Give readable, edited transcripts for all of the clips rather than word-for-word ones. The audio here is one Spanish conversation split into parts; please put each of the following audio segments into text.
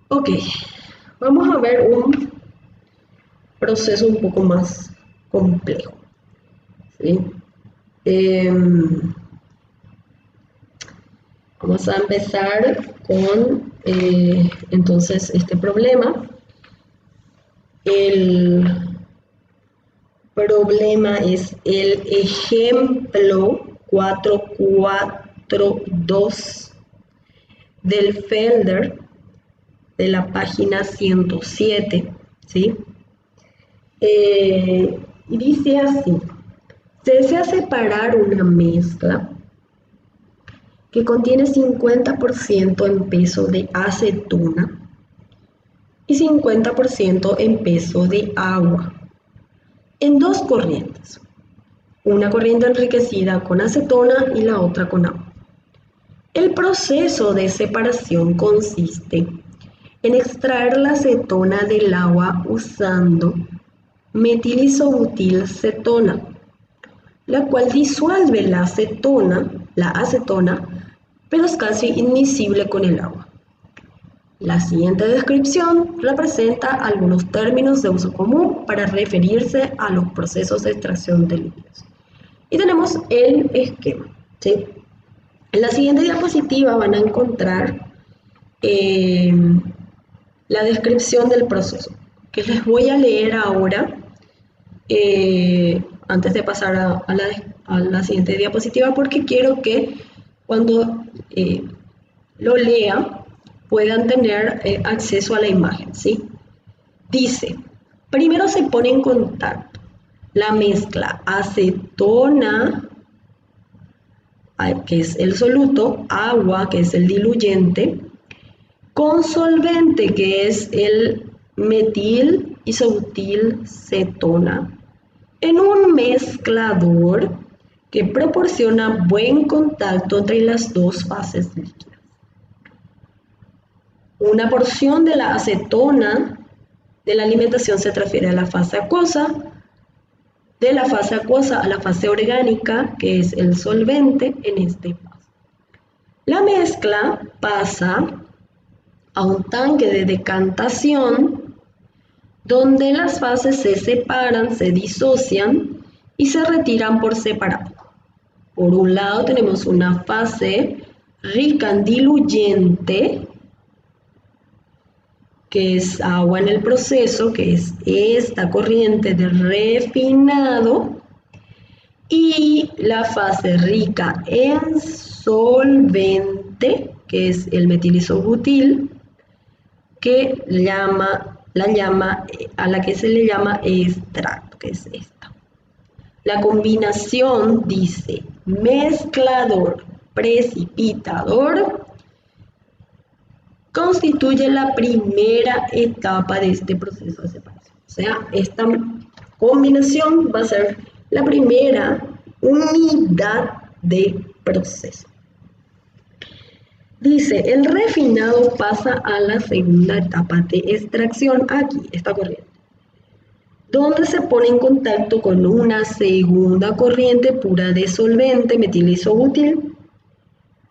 Ok, vamos a ver un proceso un poco más complejo, ¿sí? Em, Vamos a empezar con entonces este problema. El problema es el ejemplo 442 del Felder de la página 107, ¿sí? Y dice así: se desea separar una mezcla que contiene 50% en peso de acetona y 50% en peso de agua, en dos corrientes, una corriente enriquecida con acetona y la otra con agua. El proceso de separación consiste en extraer la acetona del agua usando metilisobutilcetona, la cual disuelve la acetona, pero es casi inmiscible con el agua. La siguiente descripción representa algunos términos de uso común para referirse a los procesos de extracción de líquidos. Y tenemos el esquema, ¿sí? En la siguiente diapositiva van a encontrar la descripción del proceso, que les voy a leer ahora antes de pasar a la siguiente diapositiva, porque quiero que cuando lo lean puedan tener acceso a la imagen, ¿sí? Dice, primero se pone en contacto la mezcla acetona, que es el soluto, agua, que es el diluyente, con solvente, que es el metil isobutilcetona, en un mezclador que proporciona buen contacto entre las dos fases líquidas. Una porción de la acetona de la alimentación se transfiere a la fase acuosa, de la fase acuosa a la fase orgánica, que es el solvente en este paso. La mezcla pasa a un tanque de decantación donde las fases se separan, se disocian y se retiran por separado. Por un lado tenemos una fase rica en diluyente, que es agua en el proceso, que es esta corriente de refinado, y la fase rica en solvente, que es el metilisobutil, a la que se le llama extracto, que es esta. La combinación dice mezclador precipitador constituye la primera etapa de este proceso de separación. O sea, esta combinación va a ser la primera unidad de proceso. Dice, el refinado pasa a la segunda etapa de extracción, aquí, esta corriente, donde se pone en contacto con una segunda corriente pura de solvente metilisobutil,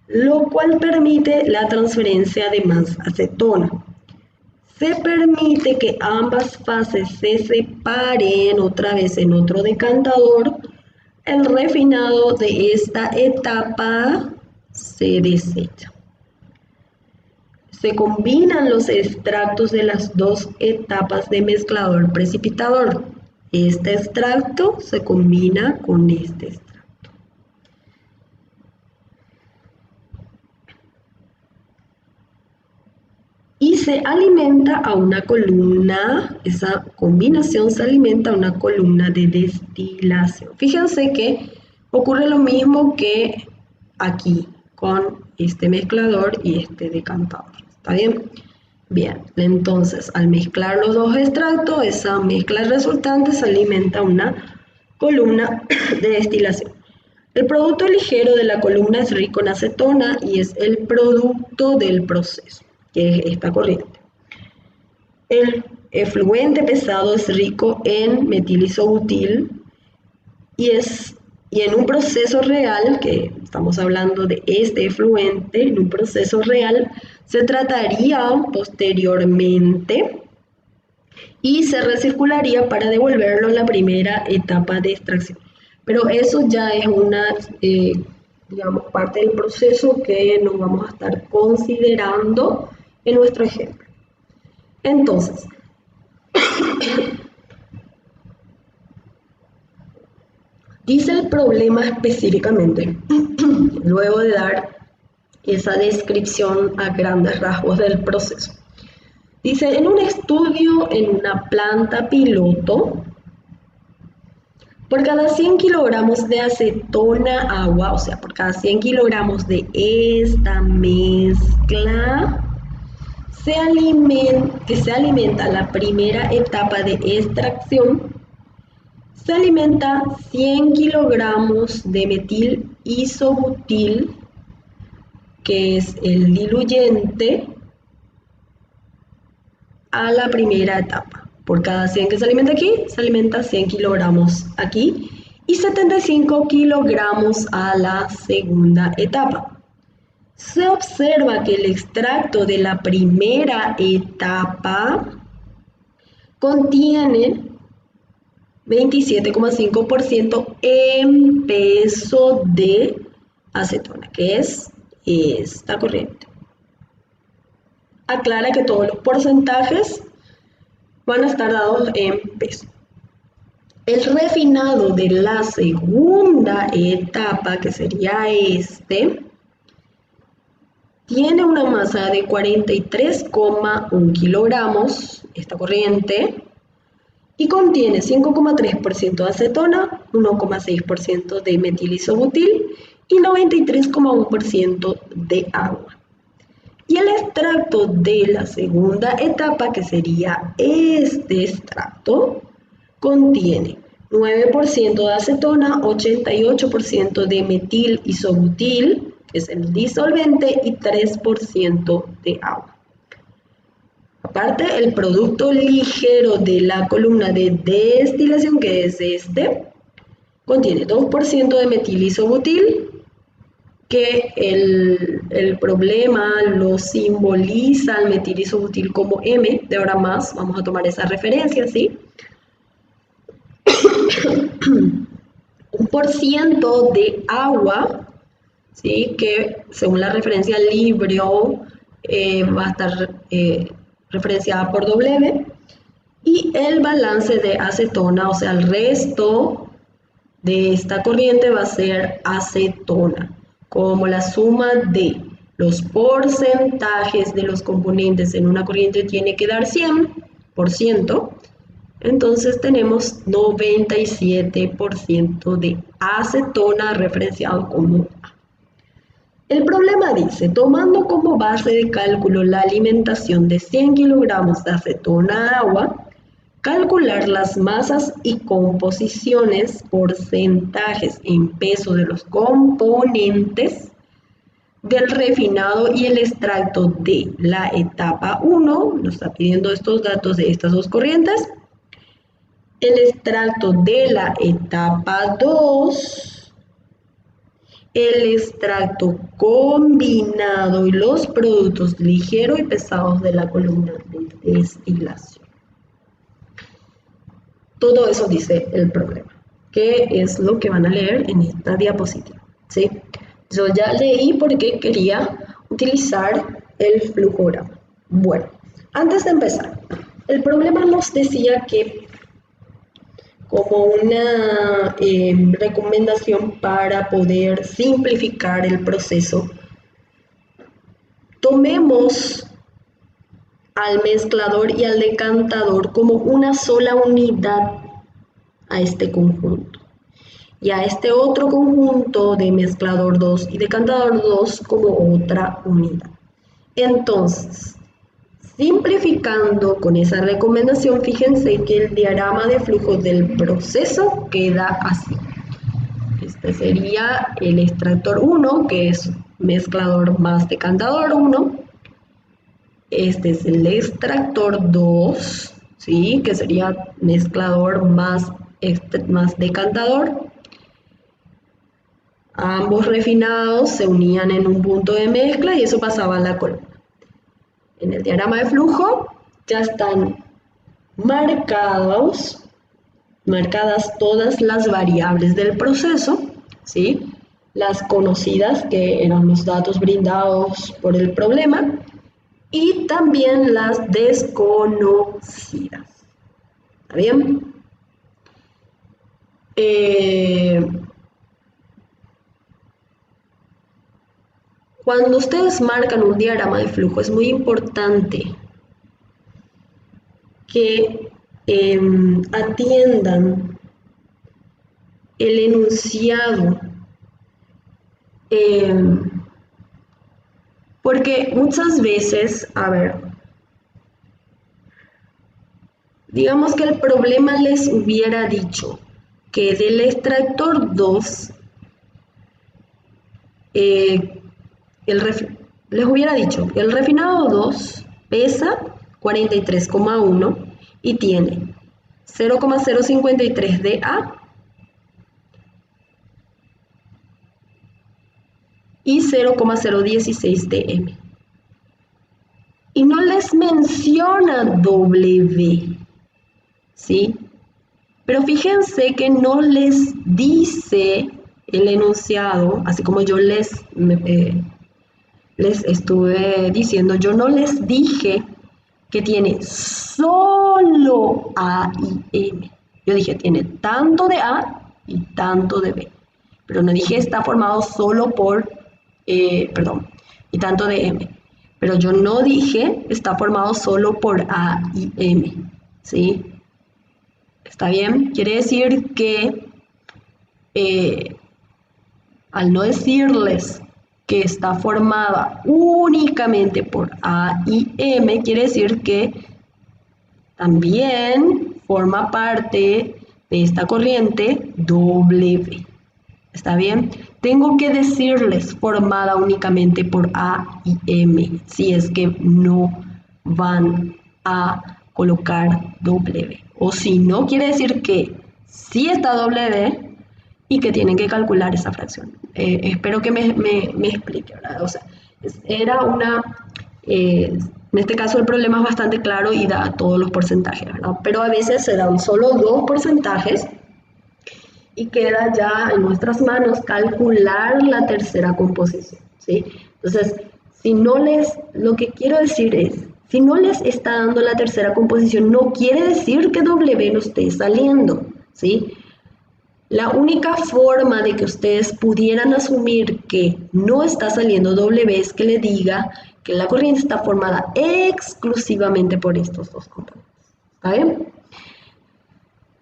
lo cual permite la transferencia de más acetona. Se permite que ambas fases se separen otra vez en otro decantador. El refinado de esta etapa se desecha. Se combinan los extractos de las dos etapas de mezclador precipitador. Este extracto se combina con este extracto. Y se alimenta a una columna, esa combinación se alimenta a una columna de destilación. Fíjense que ocurre lo mismo que aquí con este mezclador y este decantador. ¿Está bien? Bien, entonces al mezclar los dos extractos, esa mezcla resultante se alimenta a una columna de destilación. El producto ligero de la columna es rico en acetona y es el producto del proceso, que es esta corriente. El efluente pesado es rico en metilisobutil y Y en un proceso real, que estamos hablando de este efluente, en un proceso real se trataría posteriormente y se recircularía para devolverlo en la primera etapa de extracción. Pero eso ya es una, digamos, parte del proceso que nos vamos a estar considerando en nuestro ejemplo. Entonces, dice el problema específicamente, luego de dar esa descripción a grandes rasgos del proceso. Dice, en un estudio en una planta piloto, por cada 100 kilogramos de acetona agua, o sea, por cada 100 kilogramos de esta mezcla, que se alimenta la primera etapa de extracción, se alimenta 100 kilogramos de metil isobutil, que es el diluyente, a la primera etapa. Por cada 100 que se alimenta aquí, se alimenta 100 kilogramos aquí y 75 kilogramos a la segunda etapa. Se observa que el extracto de la primera etapa contiene 27,5% en peso de acetona, que es esta corriente. Aclara que todos los porcentajes van a estar dados en peso. El refinado de la segunda etapa, que sería tiene una masa de 43,1 kilogramos, esta corriente, y contiene 5,3% de acetona, 1,6% de metilisobutil y 93,1% de agua. Y el extracto de la segunda etapa, que sería este extracto, contiene 9% de acetona, 88% de metilisobutil, que es el disolvente, y 3% de agua. Aparte, el producto ligero de la columna de destilación, que es contiene 2% de metilisobutil, que el problema lo simboliza el metilisobutil como M, de ahora más vamos a tomar esa referencia, ¿sí? 1% de agua, ¿sí? Que según la referencia Librio va a estar referenciada por W, y el balance de acetona, o sea, el resto de esta corriente va a ser acetona. Como la suma de los porcentajes de los componentes en una corriente tiene que dar 100%, entonces tenemos 97% de acetona referenciado como A. El problema dice, tomando como base de cálculo la alimentación de 100 kilogramos de acetona a agua, calcular las masas y composiciones, porcentajes en peso de los componentes del refinado y el extracto de la etapa 1, nos está pidiendo estos datos de estas dos corrientes, el extracto de la etapa 2, el extracto combinado y los productos ligeros y pesados de la columna de destilación. Todo eso dice el problema, que es lo que van a leer en esta diapositiva, ¿sí? Yo ya leí porque quería utilizar el flujograma. Bueno, antes de empezar, el problema nos decía que como una recomendación para poder simplificar el proceso, tomemos al mezclador y al decantador como una sola unidad a este conjunto, y a este otro conjunto de mezclador 2 y decantador 2 como otra unidad. Entonces, simplificando con esa recomendación, fíjense que el diagrama de flujo del proceso queda así. Este sería el extractor 1, que es mezclador más decantador 1. Este es el extractor 2, ¿sí? Que sería mezclador más decantador. Ambos refinados se unían en un punto de mezcla y eso pasaba a la columna. En el diagrama de flujo ya están marcadas todas las variables del proceso, ¿sí? Las conocidas, que eran los datos brindados por el problema, y también las desconocidas. ¿Está bien? Cuando ustedes marcan un diagrama de flujo es muy importante que atiendan el enunciado, porque muchas veces, digamos que el problema les hubiera dicho que del extractor 2, les hubiera dicho que el refinado 2 pesa 43,1 y tiene 0,053 de A y 0,016 de M. Y no les menciona W, ¿sí? Pero fíjense que no les dice el enunciado, así como yo les estuve diciendo, yo no les dije que tiene solo A y M. Yo dije, tiene tanto de A y tanto de B. Pero no dije está formado solo por, y tanto de M. Pero yo no dije está formado solo por A y M, ¿sí? ¿Está bien? Quiere decir que al no decirles que está formada únicamente por A y M, quiere decir que también forma parte de esta corriente W. ¿Está bien? Tengo que decirles formada únicamente por A y M, si es que no van a colocar W. O si no, quiere decir que sí está W y que tienen que calcular esa fracción. Espero que me explique, ¿verdad? O sea, en este caso el problema es bastante claro y da todos los porcentajes, ¿verdad? Pero a veces se dan solo 2 porcentajes y queda ya en nuestras manos calcular la tercera composición, ¿sí? Entonces, lo que quiero decir es, si no les está dando la tercera composición, no quiere decir que W no esté saliendo, ¿sí? La única forma de que ustedes pudieran asumir que no está saliendo W es que le diga que la corriente está formada exclusivamente por estos dos componentes. ¿Está bien?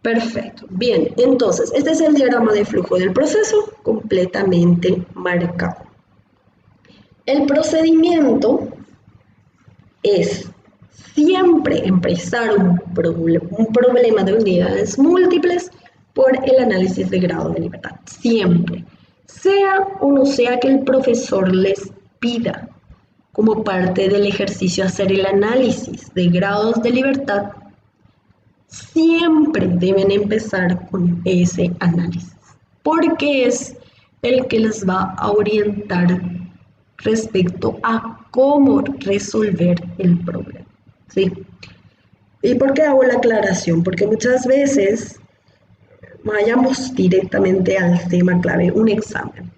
Perfecto. Bien, entonces, este es el diagrama de flujo del proceso completamente marcado. El procedimiento es siempre empezar un problema de unidades múltiples por el análisis de grado de libertad. Siempre. Sea o no sea que el profesor les pida como parte del ejercicio hacer el análisis de grados de libertad, siempre deben empezar con ese análisis, porque es el que les va a orientar respecto a cómo resolver el problema, ¿sí? ¿Y por qué hago la aclaración? Porque muchas veces, vayamos directamente al tema clave, un examen.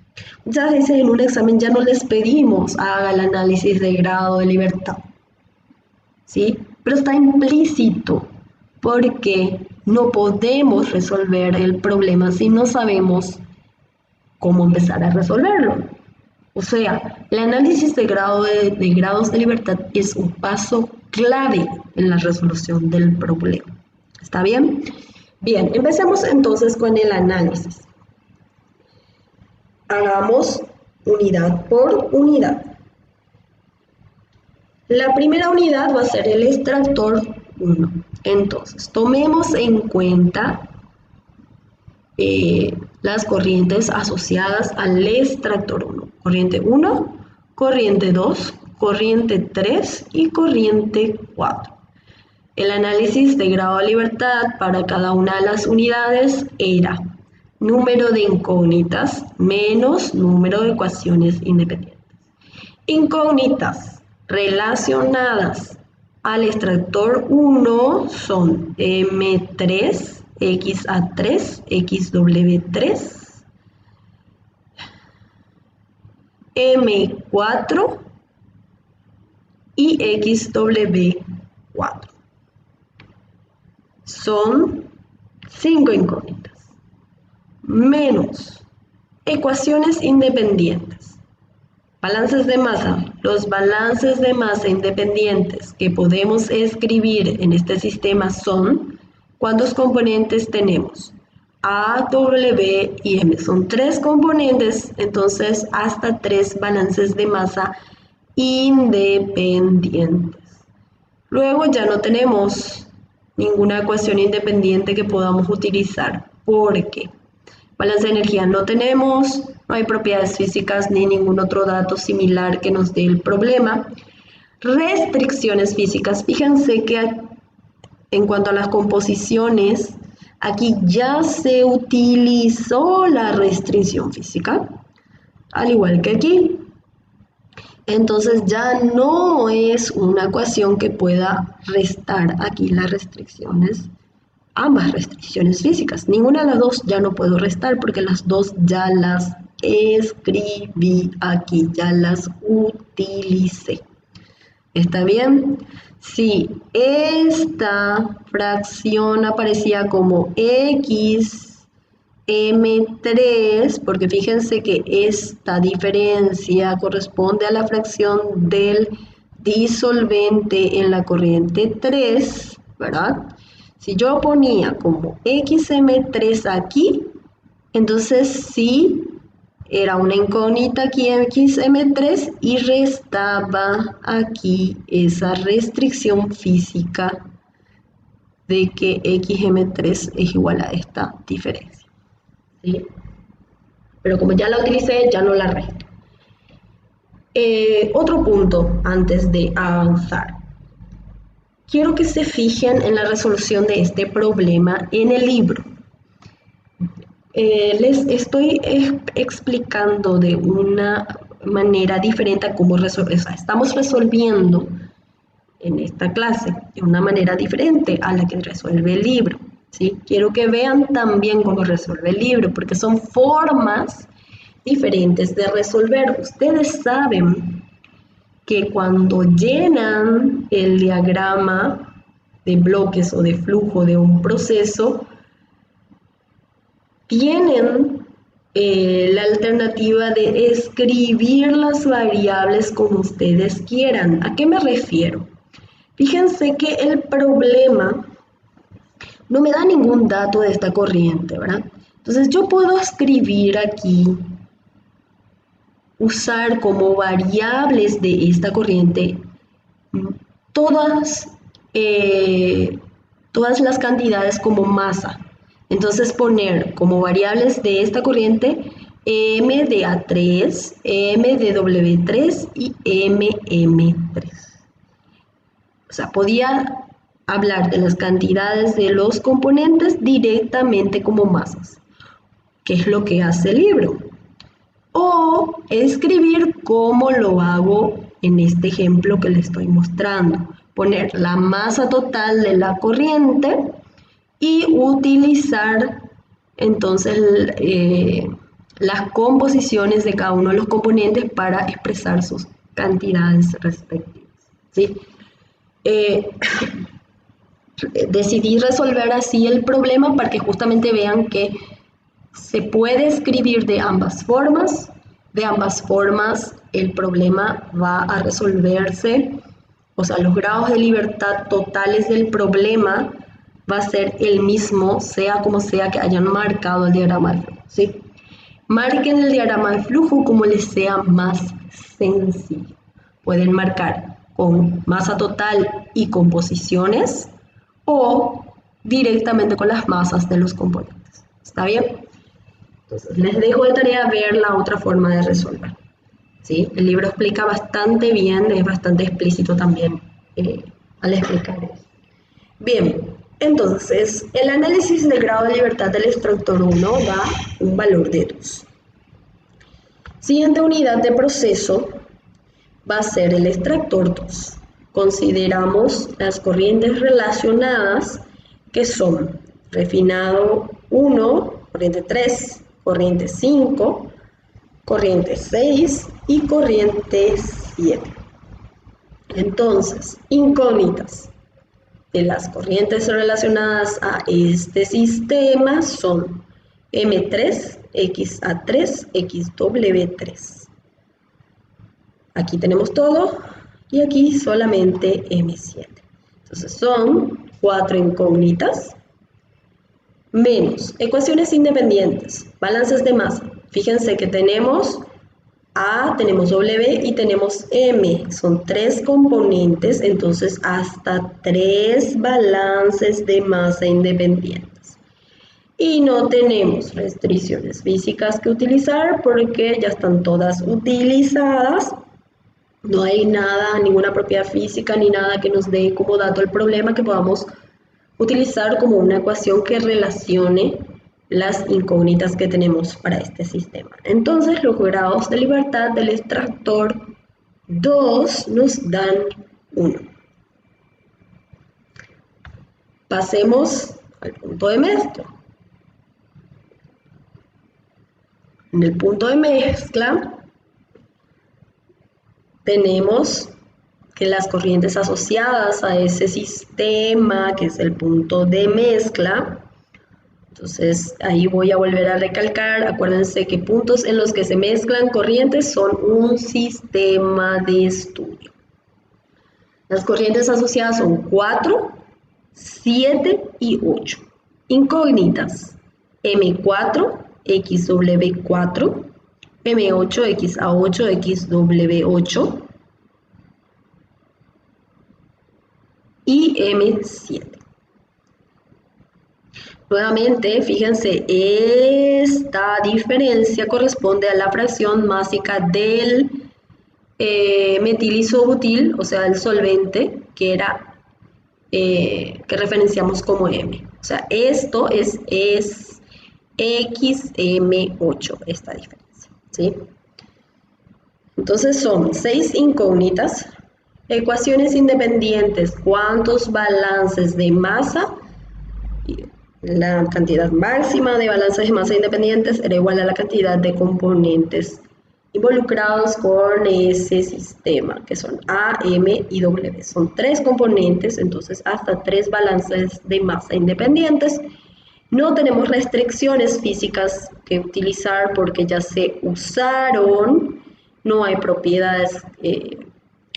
Muchas veces en un examen ya no les pedimos haga el análisis de grado de libertad, ¿sí? Pero está implícito, porque no podemos resolver el problema si no sabemos cómo empezar a resolverlo. O sea, el análisis de grados de libertad es un paso clave en la resolución del problema. ¿Está bien? Bien, empecemos entonces con el análisis. Hagamos unidad por unidad. La primera unidad va a ser el extractor 1. Entonces, tomemos en cuenta las corrientes asociadas al extractor 1. Corriente 1, corriente 2, corriente 3 y corriente 4. El análisis de grado de libertad para cada una de las unidades era número de incógnitas menos número de ecuaciones independientes. Incógnitas relacionadas al extractor 1 son M3, XA3, XW3, M4 y XW4. Son 5 incógnitas. Menos ecuaciones independientes. Balances de masa. Los balances de masa independientes que podemos escribir en este sistema son, ¿cuántos componentes tenemos? A, W y M. Son 3 componentes, entonces hasta 3 balances de masa independientes. Luego ya no tenemos ninguna ecuación independiente que podamos utilizar, porque balance de energía no tenemos, no hay propiedades físicas ni ningún otro dato similar que nos dé el problema. Restricciones físicas, fíjense que en cuanto a las composiciones, aquí ya se utilizó la restricción física, al igual que aquí. Entonces ya no es una ecuación que pueda restar aquí las restricciones, ambas restricciones físicas. Ninguna de las dos ya no puedo restar porque las dos ya las escribí aquí, ya las utilicé. ¿Está bien? Si esta fracción aparecía como X M3, porque fíjense que esta diferencia corresponde a la fracción del disolvente en la corriente 3, ¿verdad? Si yo ponía como XM3 aquí, entonces sí era una incógnita aquí XM3 y restaba aquí esa restricción física de que XM3 es igual a esta diferencia. ¿Sí? Pero como ya la utilicé, ya no la resto. Otro punto antes de avanzar. Quiero que se fijen en la resolución de este problema en el libro. Les estoy explicando de una manera diferente a cómo resolver. O sea, estamos resolviendo en esta clase de una manera diferente a la que resuelve el libro. ¿Sí? Quiero que vean también cómo resuelve el libro, porque son formas diferentes de resolver. Ustedes saben que cuando llenan el diagrama de bloques o de flujo de un proceso, tienen la alternativa de escribir las variables como ustedes quieran. ¿A qué me refiero? Fíjense que el problema no me da ningún dato de esta corriente, ¿verdad? Entonces yo puedo escribir aquí, usar como variables de esta corriente todas las cantidades como masa. Entonces poner como variables de esta corriente M de A3, M de W3 y MM3. O sea, podía hablar de las cantidades de los componentes directamente como masas, que es lo que hace el libro. O escribir como lo hago en este ejemplo que les estoy mostrando. Poner la masa total de la corriente y utilizar entonces las composiciones de cada uno de los componentes para expresar sus cantidades respectivas. ¿Sí? Decidí resolver así el problema para que justamente vean que se puede escribir de ambas formas. De ambas formas el problema va a resolverse, o sea, los grados de libertad totales del problema va a ser el mismo, sea como sea que hayan marcado el diagrama de flujo, ¿sí? Marquen el diagrama de flujo como les sea más sencillo. Pueden marcar con masa total y composiciones o directamente con las masas de los componentes. ¿Está bien? Entonces, les dejo de tarea ver la otra forma de resolver. ¿Sí? El libro explica bastante bien, es bastante explícito también al explicar eso. Bien, Entonces, el análisis del grado de libertad del extractor 1 da un valor de 2. Siguiente unidad de proceso va a ser el extractor 2. Consideramos las corrientes relacionadas que son refinado 1, corriente 3, corriente 5, corriente 6 y corriente 7. Entonces, incógnitas de las corrientes relacionadas a este sistema son M3, XA3, XW3. Aquí tenemos todo y aquí solamente M7. Entonces son 4 incógnitas menos ecuaciones independientes, balances de masa. Fíjense que tenemos A, tenemos W y tenemos M. Son 3 componentes, entonces hasta 3 balances de masa independientes. Y no tenemos restricciones físicas que utilizar porque ya están todas utilizadas. No hay nada, ninguna propiedad física ni nada que nos dé como dato el problema que podamos utilizar como una ecuación que relacione las incógnitas que tenemos para este sistema. Entonces, los grados de libertad del extractor 2 nos dan 1. Pasemos al punto de mezcla. En el punto de mezcla tenemos que las corrientes asociadas a ese sistema, que es el punto de mezcla, entonces ahí voy a volver a recalcar, acuérdense que puntos en los que se mezclan corrientes son un sistema de estudio. Las corrientes asociadas son 4, 7 y 8. Incógnitas, M4, XW4, M8, XA8, XW8 y M7. Nuevamente, fíjense, esta diferencia corresponde a la fracción másica del metilisobutil, o sea, el solvente, que referenciamos como M. O sea, esto es XM8, esta diferencia, ¿sí? Entonces son 6 incógnitas, ecuaciones independientes, cuántos balances de masa, la cantidad máxima de balances de masa independientes era igual a la cantidad de componentes involucrados con ese sistema, que son A, M y W. Son 3 componentes, entonces hasta 3 balances de masa independientes. No tenemos restricciones físicas que utilizar porque ya se usaron, no hay propiedades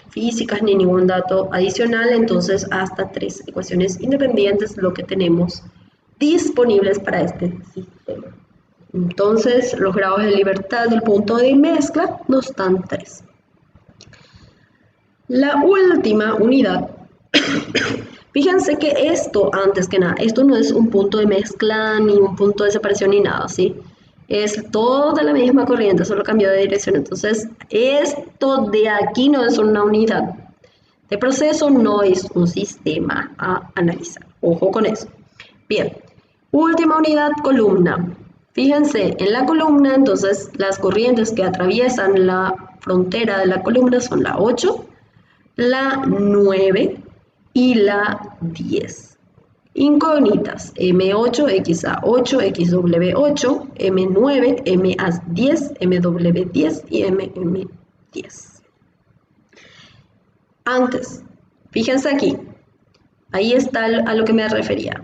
físicas ni ningún dato adicional, entonces hasta 3 ecuaciones independientes lo que tenemos disponibles para este sistema. Entonces, los grados de libertad del punto de mezcla nos dan 3. La última unidad, fíjense que esto, antes que nada, esto no es un punto de mezcla, ni un punto de separación, ni nada, ¿sí? Es toda la misma corriente, solo cambio de dirección. Entonces, esto de aquí no es una unidad de proceso, no es un sistema a analizar. Ojo con eso. Bien, última unidad, columna. Fíjense, en la columna, entonces, las corrientes que atraviesan la frontera de la columna son la 8, la 9 y la 10. Incógnitas, M8, XA8, XW8, M9, MA10, MW10 y MM10. Antes, fíjense aquí, ahí está a lo que me refería.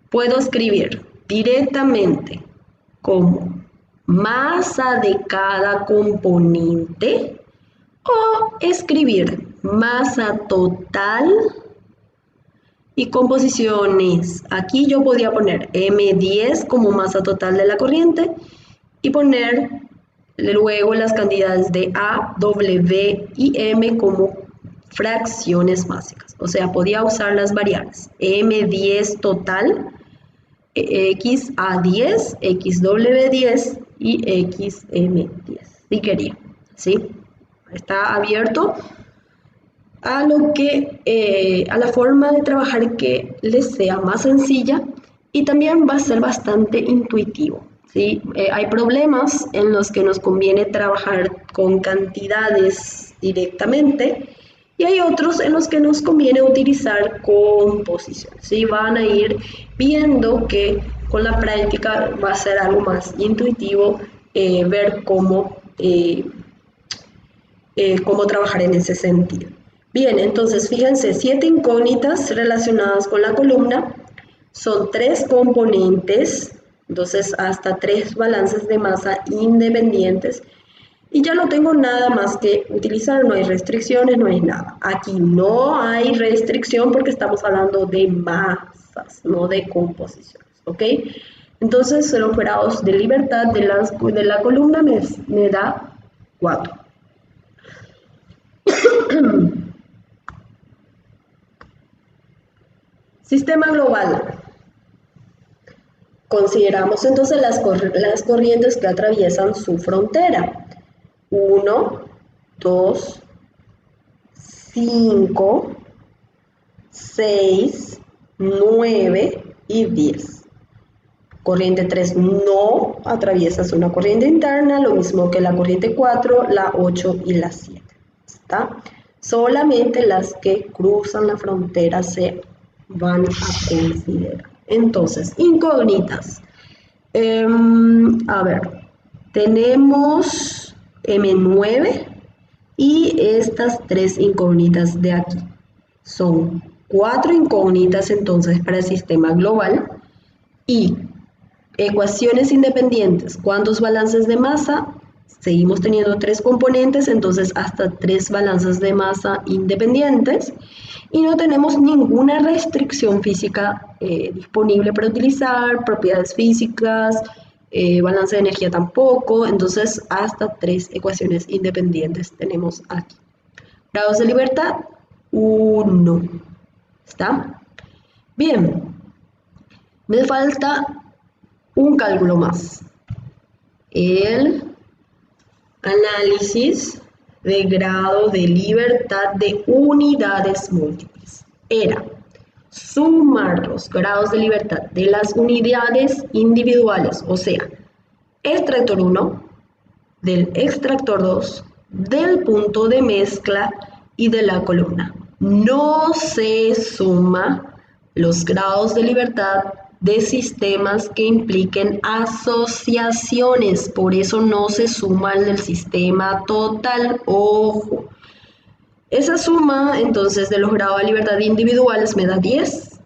Puedo escribir directamente como masa de cada componente o escribir masa total y composiciones. Aquí yo podría poner M10 como masa total de la corriente y poner luego las cantidades de A, W y M como fracciones másicas. O sea, podía usar las variables M10 total, XA10, XW10 y XM10, si quería, ¿sí? Está abierto a la forma de trabajar que les sea más sencilla y también va a ser bastante intuitivo. ¿Sí? Hay problemas en los que nos conviene trabajar con cantidades directamente y hay otros en los que nos conviene utilizar composiciones. ¿Sí? Van a ir viendo que con la práctica va a ser algo más intuitivo ver cómo trabajar en ese sentido. Bien, entonces fíjense, 7 incógnitas relacionadas con la columna, son 3 componentes, entonces hasta 3 balances de masa independientes, y ya no tengo nada más que utilizar, no hay restricciones, no hay nada. Aquí no hay restricción porque estamos hablando de masas, no de composiciones, ¿ok? Entonces los grados de libertad de la columna me da 4. Sistema global. Consideramos entonces las corrientes que atraviesan su frontera. 1, 2, 5, 6, 9 y 10. Corriente 3 no atraviesa una corriente interna, lo mismo que la corriente 4, la 8 y la 7. ¿Está? Solamente las que cruzan la frontera se van a considerar. Entonces, incógnitas. A ver, tenemos M9 y estas 3 incógnitas de aquí. Son 4 incógnitas entonces para el sistema global y ecuaciones independientes. ¿Cuántos balances de masa? Seguimos teniendo 3 componentes, entonces hasta 3 balances de masa independientes. Y no tenemos ninguna restricción física disponible para utilizar, propiedades físicas, balance de energía tampoco, entonces hasta 3 ecuaciones independientes tenemos aquí. Grados de libertad, 1. ¿Está? Bien, me falta un cálculo más. El análisis de grado de libertad de unidades múltiples. Era sumar los grados de libertad de las unidades individuales, o sea, extractor 1, del extractor 2, del punto de mezcla y de la columna. No se suma los grados de libertad de sistemas que impliquen asociaciones, por eso no se suman del sistema total, ojo. Esa suma entonces de los grados de libertad individuales me da 10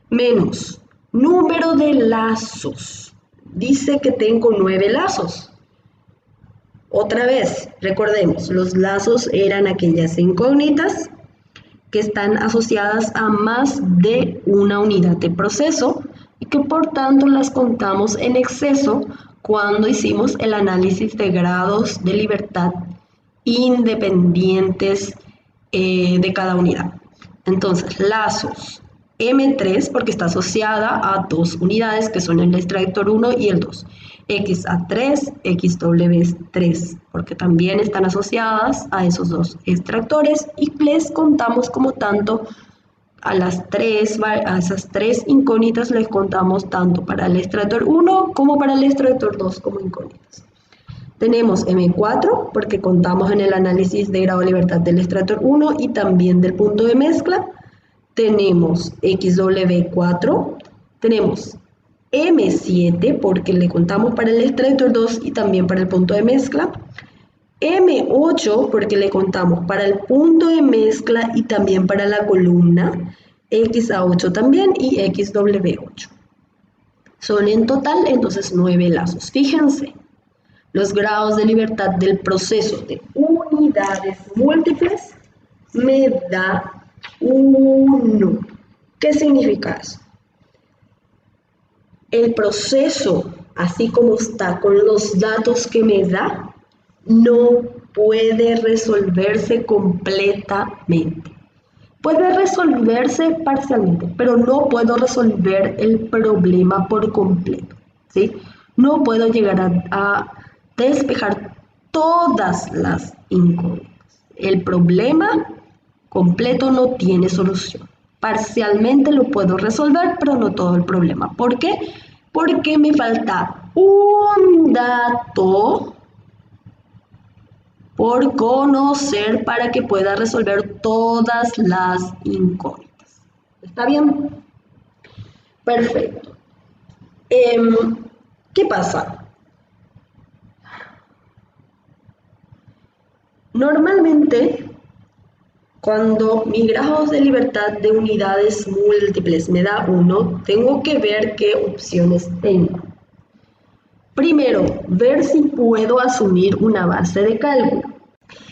menos número de lazos. Dice que tengo 9 lazos. Otra vez, recordemos, los lazos eran aquellas incógnitas que están asociadas a más de una unidad de proceso y que por tanto las contamos en exceso cuando hicimos el análisis de grados de libertad independientes de cada unidad. Entonces, lazos M3 porque está asociada a 2 unidades que son el extractor 1 y el 2. XA3, XW3, porque también están asociadas a esos 2 extractores y les contamos como tanto a esas 3 incógnitas les contamos tanto para el extractor 1 como para el extractor 2 como incógnitas. Tenemos M4 porque contamos en el análisis de grado de libertad del extractor 1 y también del punto de mezcla. Tenemos XW4, tenemos M7 porque le contamos para el extractor 2 y también para el punto de mezcla. M8 porque le contamos para el punto de mezcla y también para la columna. XA8 también y XW8. Son en total entonces 9 lazos. Fíjense, los grados de libertad del proceso de unidades múltiples me da 1. ¿Qué significa eso? El proceso, así como está, con los datos que me da, no puede resolverse completamente. Puede resolverse parcialmente, pero no puedo resolver el problema por completo, ¿sí? No puedo llegar a despejar todas las incógnitas. El problema completo no tiene solución. Parcialmente lo puedo resolver, pero no todo el problema. ¿Por qué? Porque me falta un dato por conocer para que pueda resolver todas las incógnitas. ¿Está bien? Perfecto. ¿Qué pasa? Normalmente, cuando mis grados de libertad de unidades múltiples me da 1, tengo que ver qué opciones tengo. Primero, ver si puedo asumir una base de cálculo.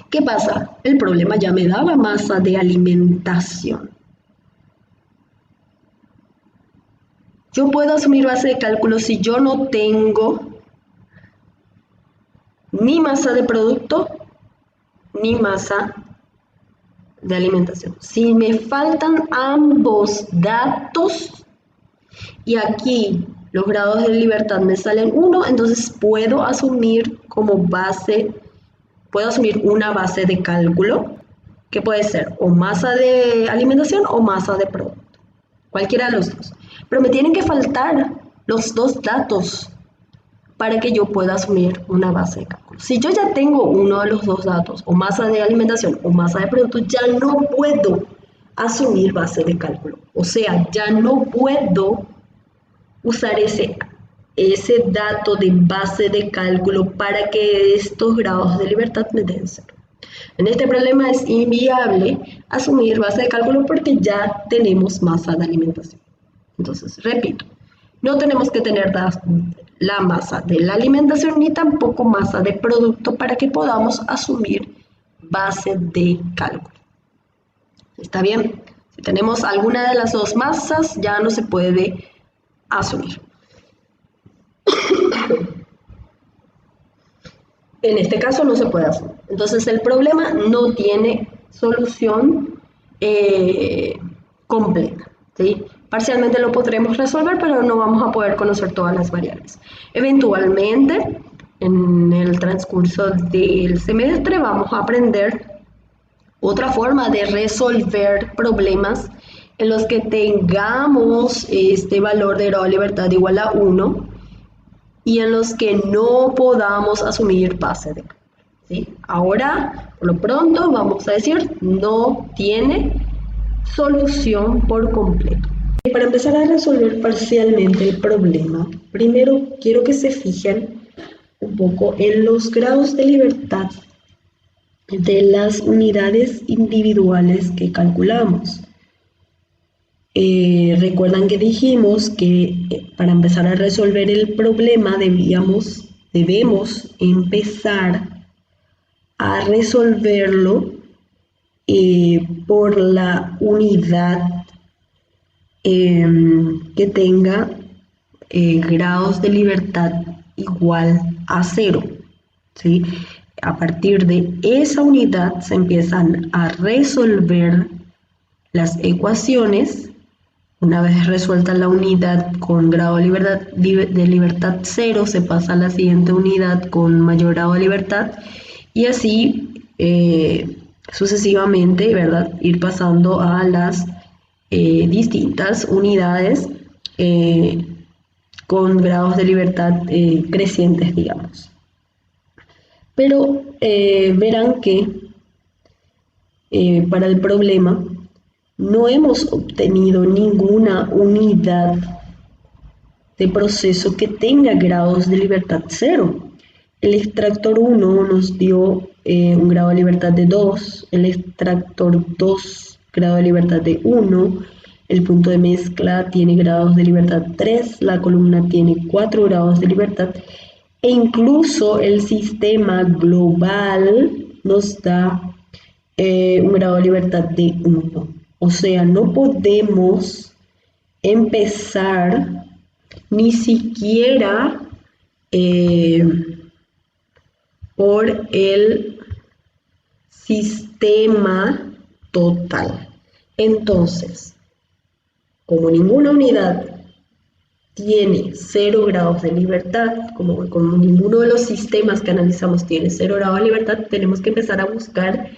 ¿Qué pasa? El problema ya me daba masa de alimentación. Yo puedo asumir base de cálculo si yo no tengo ni masa de producto ni masa de alimentación. Si me faltan ambos datos y aquí los grados de libertad me salen 1, entonces puedo asumir como base, puedo asumir una base de cálculo que puede ser o masa de alimentación o masa de producto, cualquiera de los dos. Pero me tienen que faltar los dos datos para que yo pueda asumir una base de cálculo. Si yo ya tengo uno de los dos datos, o masa de alimentación o masa de producto, ya no puedo asumir base de cálculo. O sea, ya no puedo usar ese dato de base de cálculo para que estos grados de libertad me den 0. En este problema es inviable asumir base de cálculo porque ya tenemos masa de alimentación. Entonces, repito, no tenemos que tener la masa de la alimentación ni tampoco masa de producto para que podamos asumir base de cálculo. ¿Está bien? Si tenemos alguna de las dos masas, ya no se puede asumir. En este caso no se puede asumir. Entonces el problema no tiene solución completa, ¿sí? Parcialmente lo podremos resolver, pero no vamos a poder conocer todas las variables. Eventualmente, en el transcurso del semestre, vamos a aprender otra forma de resolver problemas en los que tengamos este valor de grado de libertad igual a 1 y en los que no podamos asumir base de cálculo, ¿sí? Ahora, por lo pronto, vamos a decir no tiene solución por completo. Para empezar a resolver parcialmente el problema, primero quiero que se fijen un poco en los grados de libertad de las unidades individuales que calculamos. Recuerdan que dijimos que para empezar a resolver el problema debemos empezar a resolverlo por la unidad que tenga grados de libertad igual a 0, ¿sí? A partir de esa unidad se empiezan a resolver las ecuaciones. Una vez resuelta la unidad con grado de libertad 0, se pasa a la siguiente unidad con mayor grado de libertad y así sucesivamente, ¿verdad? Ir pasando a las distintas unidades con grados de libertad crecientes, digamos. Pero verán que para el problema no hemos obtenido ninguna unidad de proceso que tenga grados de libertad 0. El extractor 1 nos dio un grado de libertad de 2, el extractor 2 grado de libertad de 1, el punto de mezcla tiene grados de libertad 3, la columna tiene 4 grados de libertad e incluso el sistema global nos da un grado de libertad de 1. O sea, no podemos empezar ni siquiera por el sistema total. Entonces, como ninguna unidad tiene 0 grados de libertad, como ninguno de los sistemas que analizamos tiene 0 grados de libertad, tenemos que empezar a buscar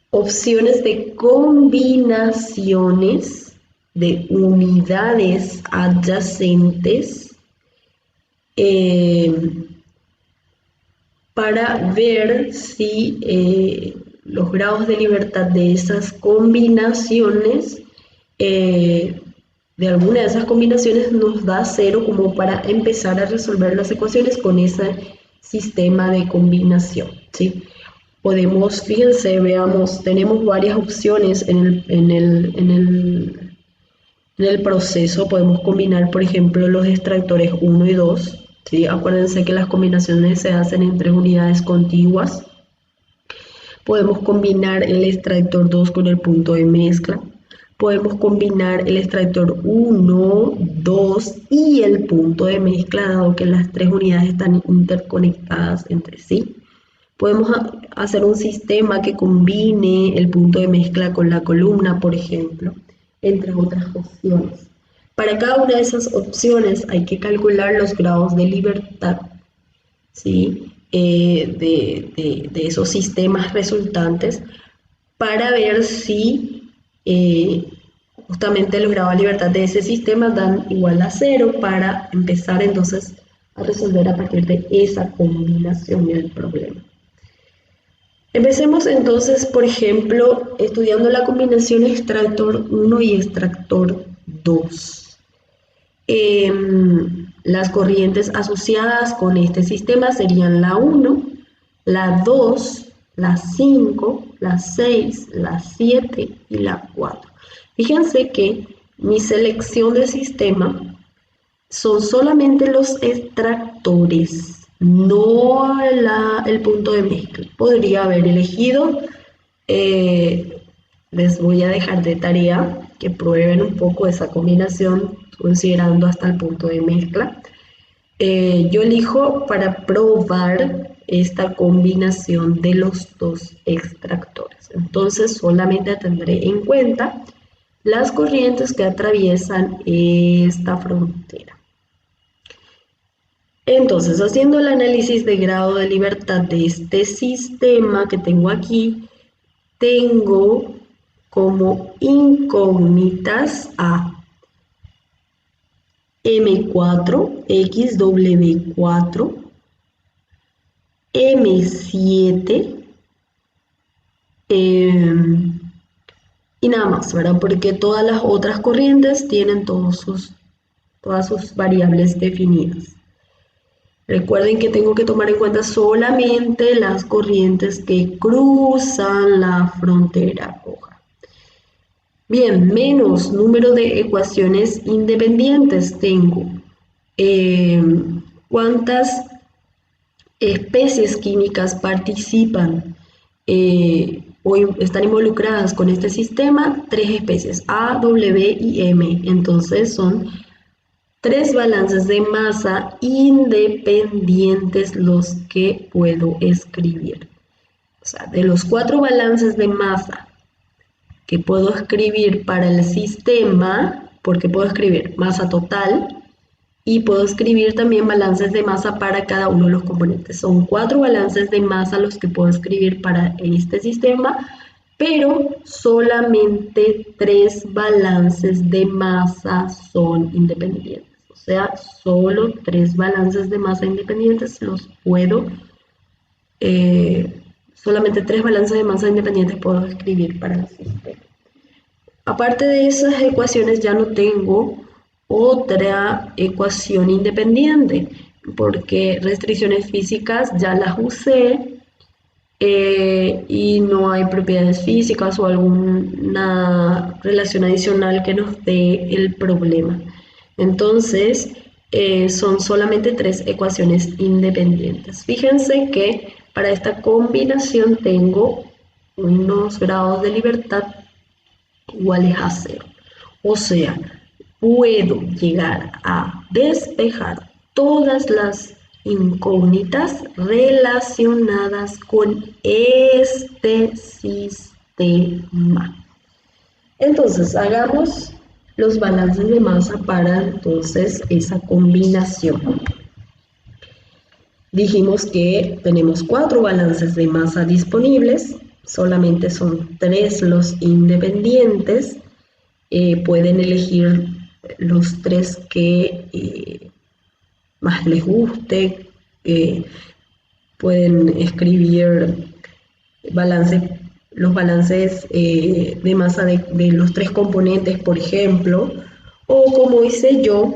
opciones de combinaciones de unidades adyacentes para ver si los grados de libertad de esas combinaciones, de alguna de esas combinaciones nos da 0 como para empezar a resolver las ecuaciones con ese sistema de combinación, ¿sí? Podemos, fíjense, veamos, tenemos varias opciones en el proceso. Podemos combinar, por ejemplo, los extractores 1 y 2, ¿sí? Acuérdense que las combinaciones se hacen en 3 unidades contiguas. Podemos combinar el extractor 2 con el punto de mezcla. Podemos combinar el extractor 1, 2 y el punto de mezcla, dado que las 3 unidades están interconectadas entre sí. Podemos hacer un sistema que combine el punto de mezcla con la columna, por ejemplo, entre otras opciones. Para cada una de esas opciones hay que calcular los grados de libertad, ¿sí? de esos sistemas resultantes para ver si justamente los grados de libertad de ese sistema dan igual a 0 para empezar entonces a resolver a partir de esa combinación del problema. Empecemos entonces, por ejemplo, estudiando la combinación extractor 1 y extractor 2. Las corrientes asociadas con este sistema serían la 1, la 2, la 5, la 6, la 7 y la 4. Fíjense que mi selección de sistema son solamente los extractores, no el punto de mezcla. Podría haber elegido, les voy a dejar de tarea que prueben un poco esa combinación considerando hasta el punto de mezcla. Yo elijo para probar esta combinación de los dos extractores. Entonces solamente tendré en cuenta las corrientes que atraviesan esta frontera. Entonces, haciendo el análisis de grado de libertad de este sistema que tengo aquí, tengo como incógnitas a M4, XW4, M7 y nada más, ¿verdad? Porque todas las otras corrientes tienen todas sus variables definidas. Recuerden que tengo que tomar en cuenta solamente las corrientes que cruzan la frontera roja. Bien, menos número de ecuaciones independientes tengo. ¿Cuántas especies químicas participan o están involucradas con este sistema? 3 especies, A, W y M. Entonces son 3 balances de masa independientes los que puedo escribir. O sea, de los 4 balances de masa que puedo escribir para el sistema, porque puedo escribir masa total y puedo escribir también balances de masa para cada uno de los componentes. Son 4 balances de masa los que puedo escribir para este sistema, pero solamente 3 balances de masa son independientes. O sea, solo 3 balances de masa independientes los puedo, solamente 3 balances de masa independientes puedo escribir para el sistema. Aparte de esas ecuaciones ya no tengo otra ecuación independiente, porque restricciones físicas ya las usé y no hay propiedades físicas o alguna relación adicional que nos dé el problema. Entonces, son solamente 3 ecuaciones independientes. Fíjense que para esta combinación tengo unos grados de libertad iguales a 0. O sea, puedo llegar a despejar todas las incógnitas relacionadas con este sistema. Entonces, hagamos los balances de masa para entonces esa combinación. Dijimos que tenemos 4 balances de masa disponibles, solamente son 3 los independientes, pueden elegir los 3 que más les guste, pueden escribir los balances de masa de los 3 componentes, por ejemplo, o como hice yo,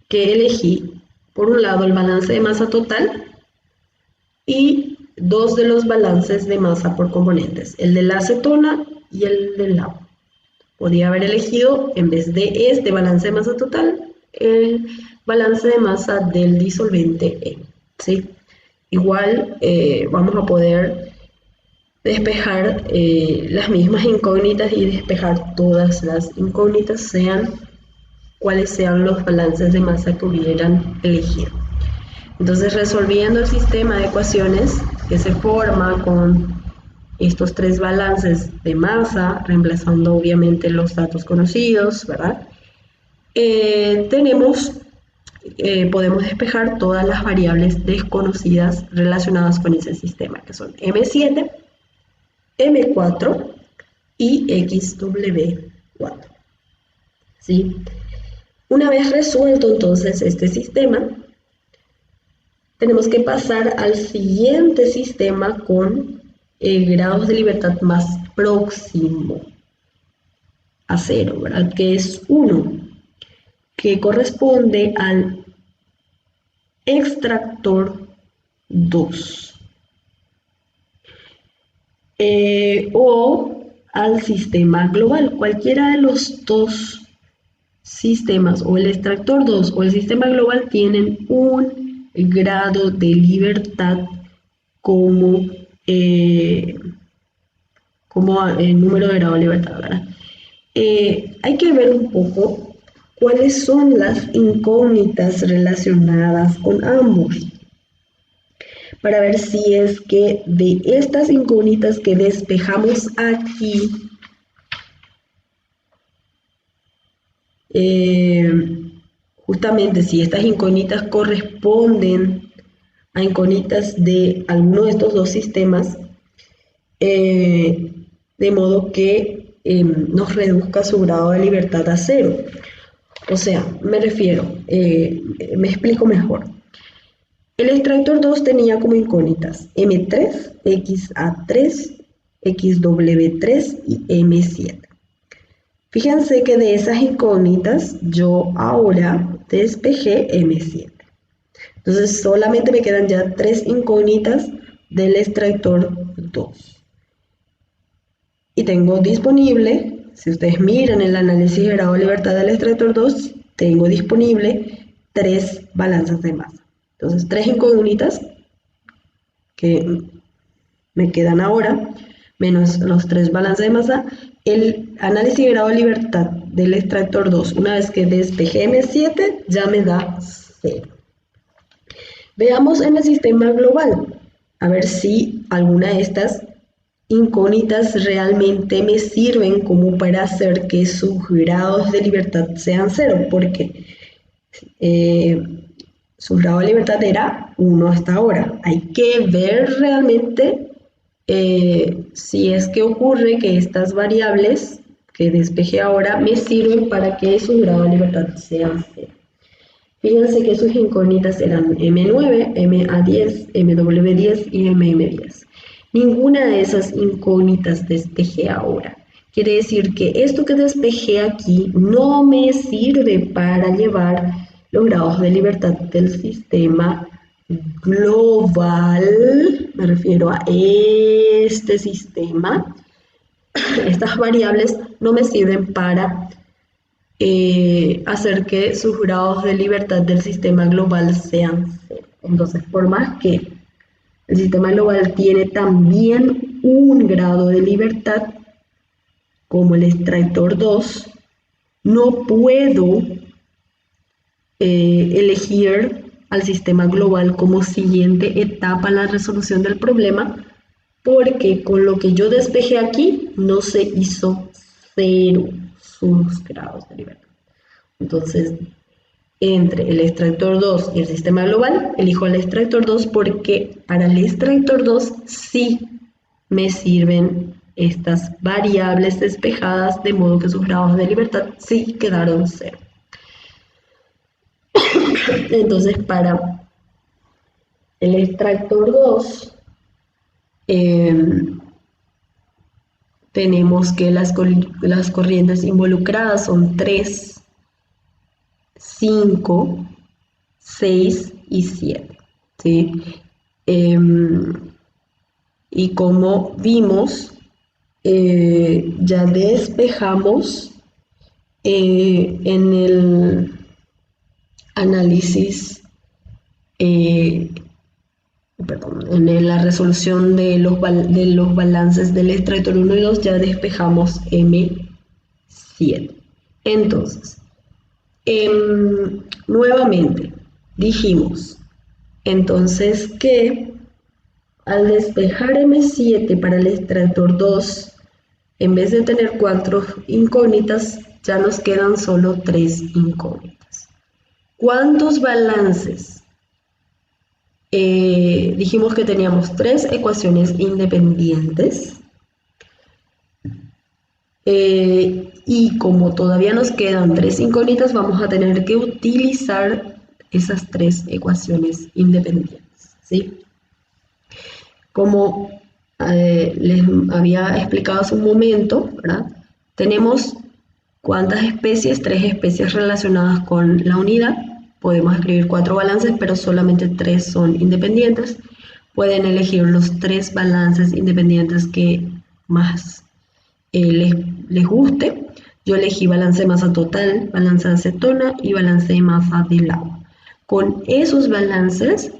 que elegí por un lado el balance de masa total y 2 de los balances de masa por componentes, el de la acetona y el del agua. Podía haber elegido, en vez de este balance de masa total, el balance de masa del disolvente N, ¿sí? Igual vamos a poder despejar las mismas incógnitas y despejar todas las incógnitas, sean cuáles sean los balances de masa que hubieran elegido. Entonces, resolviendo el sistema de ecuaciones que se forma con estos 3 balances de masa, reemplazando obviamente los datos conocidos, ¿verdad? Podemos despejar todas las variables desconocidas relacionadas con ese sistema, que son M7, M4 y XW4. ¿Sí? Una vez resuelto entonces este sistema, tenemos que pasar al siguiente sistema con grados de libertad más próximo a 0, ¿verdad? Que es 1, que corresponde al extractor 2. O al sistema global. Cualquiera de los dos sistemas, o el extractor 2 o el sistema global, tienen un grado de libertad como número de grado de libertad, ¿verdad? Hay que ver un poco cuáles son las incógnitas relacionadas con ambos, para ver si es que de estas incógnitas que despejamos aquí, justamente si estas incógnitas corresponden a incógnitas de alguno de estos dos sistemas, de modo que nos reduzca su grado de libertad a 0. O sea, me explico mejor. El extractor 2 tenía como incógnitas M3, XA3, XW3 y M7. Fíjense que de esas incógnitas yo ahora despejé M7. Entonces solamente me quedan ya 3 incógnitas del extractor 2. Y tengo disponible, si ustedes miran el análisis de grado de libertad del extractor 2, tengo disponible 3 balanzas de masa. Entonces 3 incógnitas que me quedan ahora, menos los 3 balances de masa. El análisis de grado de libertad del extractor 2, una vez que despejé M7, ya me da 0. Veamos en el sistema global, a ver si alguna de estas incógnitas realmente me sirven como para hacer que sus grados de libertad sean 0, porque su grado de libertad era 1 hasta ahora. Hay que ver realmente si es que ocurre que estas variables que despejé ahora me sirven para que su grado de libertad sea 0. Fíjense que sus incógnitas eran M9, MA10, MW10 y MM10. Ninguna de esas incógnitas despejé ahora. Quiere decir que esto que despejé aquí no me sirve para llevar los grados de libertad del sistema global. Me refiero a este sistema. Estas variables no me sirven para hacer que sus grados de libertad del sistema global sean 0. Entonces, por más que el sistema global tiene también un grado de libertad, como el extractor 2, no puedo elegir al sistema global como siguiente etapa en la resolución del problema, porque con lo que yo despejé aquí no se hizo 0 sus grados de libertad. Entonces, entre el extractor 2 y el sistema global, elijo el extractor 2 porque para el extractor 2 sí me sirven estas variables despejadas, de modo que sus grados de libertad sí quedaron 0. Entonces, para el extractor 2, tenemos que las corrientes involucradas son 3, 5, 6 y 7. ¿Sí? Y como vimos, ya despejamos en el análisis, en la resolución de los balances del extractor 1 y 2, ya despejamos M7. Entonces, nuevamente dijimos entonces que al despejar M7 para el extractor 2, en vez de tener 4 incógnitas, ya nos quedan solo 3 incógnitas. ¿Cuántos balances? Dijimos que teníamos 3 ecuaciones independientes. Y como todavía nos quedan 3 incógnitas, vamos a tener que utilizar esas 3 ecuaciones independientes, ¿sí? Como les había explicado hace un momento, ¿verdad? Tenemos ¿cuántas especies? 3 especies relacionadas con la unidad. Podemos escribir 4 balances, pero solamente 3 son independientes. Pueden elegir los 3 balances independientes que más les guste. Yo elegí balance de masa total, balance de acetona y balance de masa del agua. Con esos balances,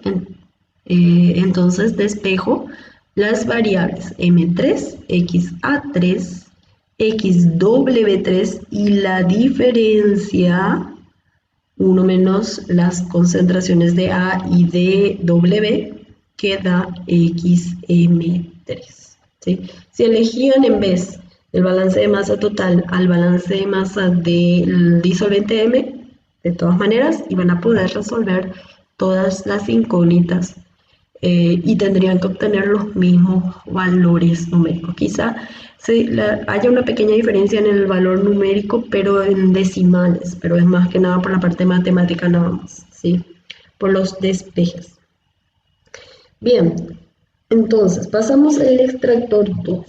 entonces despejo las variables M3, XA3, XW3 y la diferencia 1 menos las concentraciones de A y de W, que da XM3. ¿Sí? Si elegían en vez del balance de masa total al balance de masa del disolvente M, de todas maneras iban a poder resolver todas las incógnitas y tendrían que obtener los mismos valores numéricos. Quizá haya una pequeña diferencia en el valor numérico, pero en decimales, pero es más que nada por la parte matemática nada más, ¿sí? Por los despejes. Bien, entonces pasamos al extractor 2.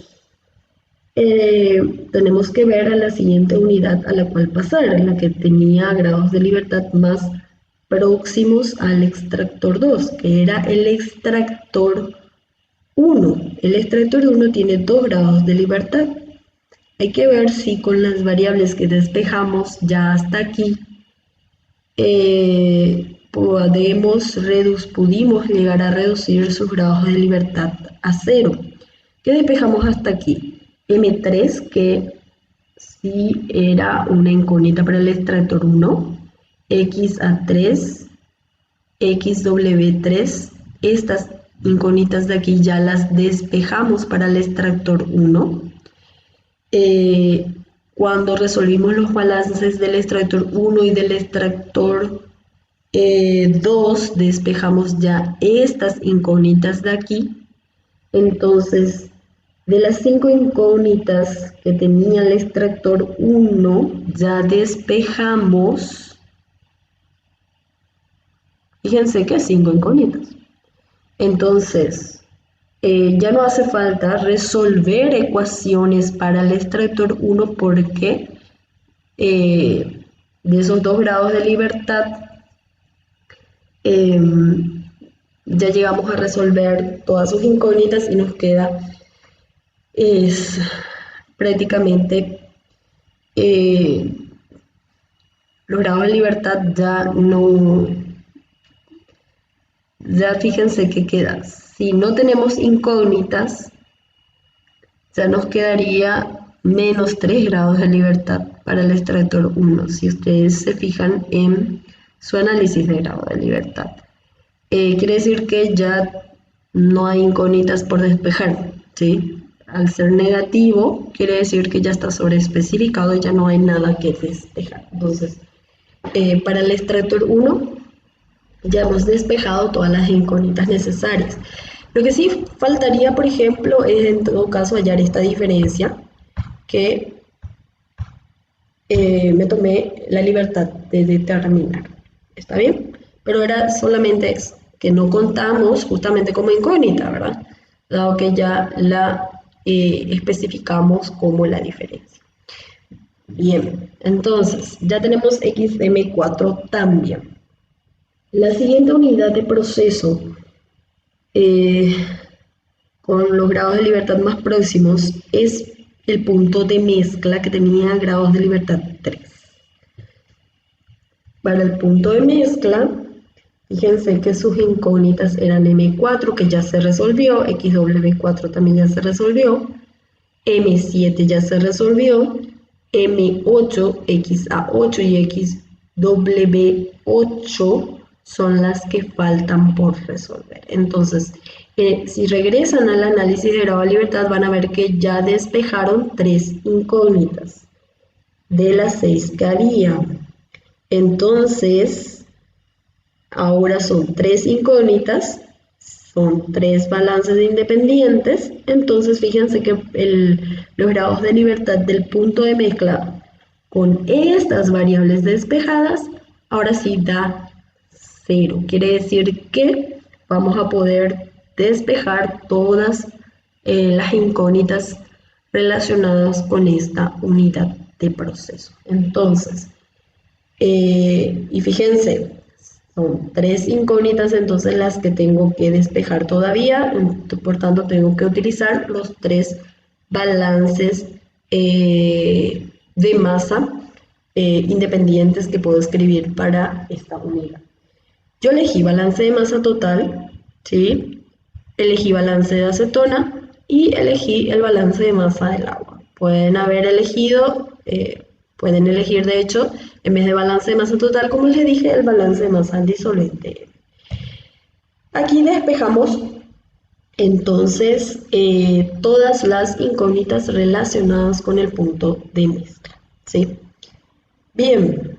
Tenemos que ver a la siguiente unidad a la cual pasar, en la que tenía grados de libertad más próximos al extractor 2, que era el extractor 1. El extractor 1 tiene 2 grados de libertad. Hay que ver si con las variables que despejamos ya hasta aquí pudimos llegar a reducir sus grados de libertad a 0. ¿Qué despejamos hasta aquí? M3, que sí era una incógnita para el extractor 1, XA3, XW3, estas incógnitas de aquí ya las despejamos para el extractor 1. Cuando resolvimos los balances del extractor 1 y del extractor 2, despejamos ya estas incógnitas de aquí. Entonces, de las 5 incógnitas que tenía el extractor 1, ya despejamos, fíjense que 5 incógnitas. Entonces, ya no hace falta resolver ecuaciones para el extractor 1 porque de esos 2 grados de libertad ya llegamos a resolver todas sus incógnitas y nos queda prácticamente los grados de libertad ya fíjense que queda. Si no tenemos incógnitas, ya nos quedaría menos 3 grados de libertad para el extractor 1, si ustedes se fijan en su análisis de grado de libertad. Quiere decir que ya no hay incógnitas por despejar, ¿sí? Al ser negativo, quiere decir que ya está sobreespecificado y ya no hay nada que despejar. Entonces, para el extractor 1, ya hemos despejado todas las incógnitas necesarias. Lo que sí faltaría, por ejemplo, es en todo caso hallar esta diferencia que me tomé la libertad de determinar. ¿Está bien? Pero era solamente eso, que no contamos justamente como incógnita, ¿verdad? Dado que ya la especificamos como la diferencia. Bien, entonces ya tenemos XM4 también. La siguiente unidad de proceso eh, con los grados de libertad más próximos es el punto de mezcla que tenía grados de libertad 3. Para el punto de mezcla, fíjense que sus incógnitas eran M4, que ya se resolvió, XW4 también ya se resolvió, M7 ya se resolvió, M8, XA8 y XW8 son las que faltan por resolver. Entonces, si regresan al análisis de grado de libertad, van a ver que ya despejaron 3 incógnitas de las 6 que había. Entonces, ahora son 3 incógnitas, son 3 balances independientes. Entonces, fíjense que los grados de libertad del punto de mezcla con estas variables despejadas, ahora sí da 0. Quiere decir que vamos a poder despejar todas las incógnitas relacionadas con esta unidad de proceso. Entonces, y fíjense, son 3 incógnitas entonces las que tengo que despejar todavía, por tanto tengo que utilizar los 3 balances de masa independientes que puedo escribir para esta unidad. Yo elegí balance de masa total, ¿sí? Elegí balance de acetona y elegí el balance de masa del agua. Pueden elegir de hecho, en vez de balance de masa total, como les dije, el balance de masa del disolvente. Aquí despejamos entonces todas las incógnitas relacionadas con el punto de mezcla, ¿sí? Bien,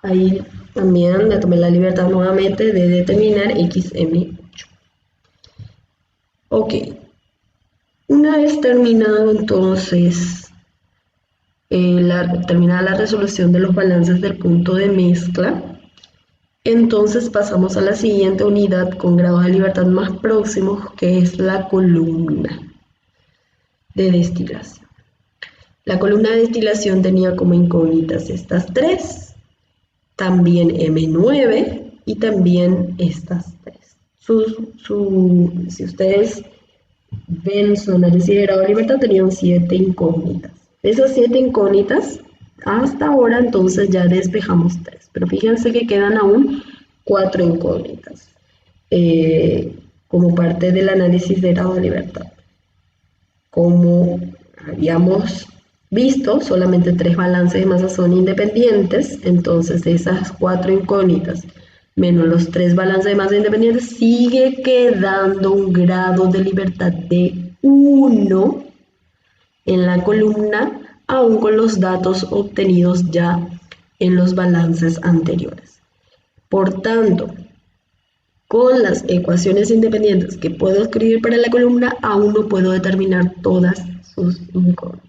ahí también me tomé la libertad nuevamente de determinar XM8. Ok, una vez terminado entonces terminada la resolución de los balances del punto de mezcla, entonces pasamos a la siguiente unidad con grados de libertad más próximos, que es la columna de destilación. La columna de destilación tenía como incógnitas estas 3, también M9 y también estas 3. Si ustedes ven su análisis de grado de libertad, tenían 7 incógnitas. Esas 7 incógnitas, hasta ahora entonces ya despejamos 3, pero fíjense que quedan aún 4 incógnitas como parte del análisis de grado de libertad. Como habíamos visto, solamente 3 balances de masa son independientes, entonces de esas 4 incógnitas menos los 3 balances de masa independientes, sigue quedando un grado de libertad de 1 en la columna, aún con los datos obtenidos ya en los balances anteriores. Por tanto, con las ecuaciones independientes que puedo escribir para la columna, aún no puedo determinar todas sus incógnitas.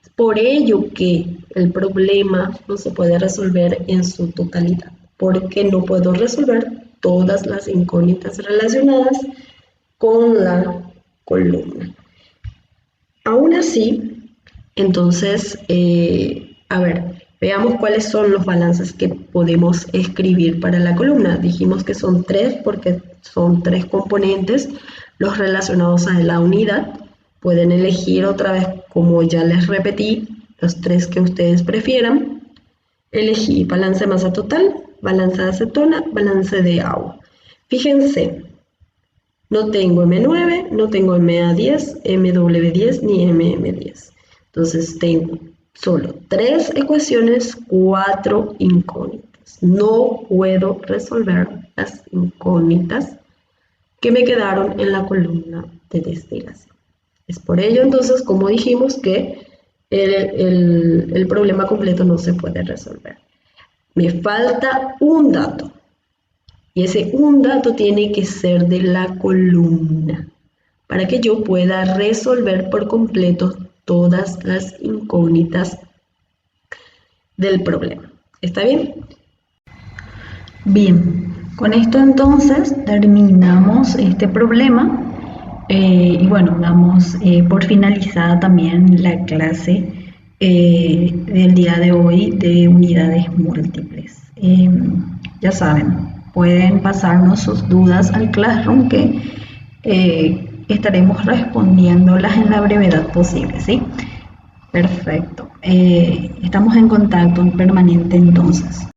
Es por ello que el problema no se puede resolver en su totalidad, porque no puedo resolver todas las incógnitas relacionadas con la columna. Aún así, entonces, veamos cuáles son los balances que podemos escribir para la columna. Dijimos que son 3 porque son 3 componentes los relacionados a la unidad. Pueden elegir otra vez, como ya les repetí, los 3 que ustedes prefieran. Elegí balance de masa total, balance de acetona, balance de agua. Fíjense, no tengo M9, no tengo MA10, MW10 ni MM10. Entonces tengo solo 3 ecuaciones, 4 incógnitas. No puedo resolver las incógnitas que me quedaron en la columna de destilación. Es por ello entonces, como dijimos, que el problema completo no se puede resolver. Me falta un dato. Y ese un dato tiene que ser de la columna para que yo pueda resolver por completo todas las incógnitas del problema. ¿Está bien? Bien, con esto entonces terminamos este problema y bueno, damos por finalizada también la clase del día de hoy de unidades múltiples. Ya saben, pueden pasarnos sus dudas al Classroom que estaremos respondiéndolas en la brevedad posible, ¿sí? Perfecto. Estamos en contacto permanente entonces.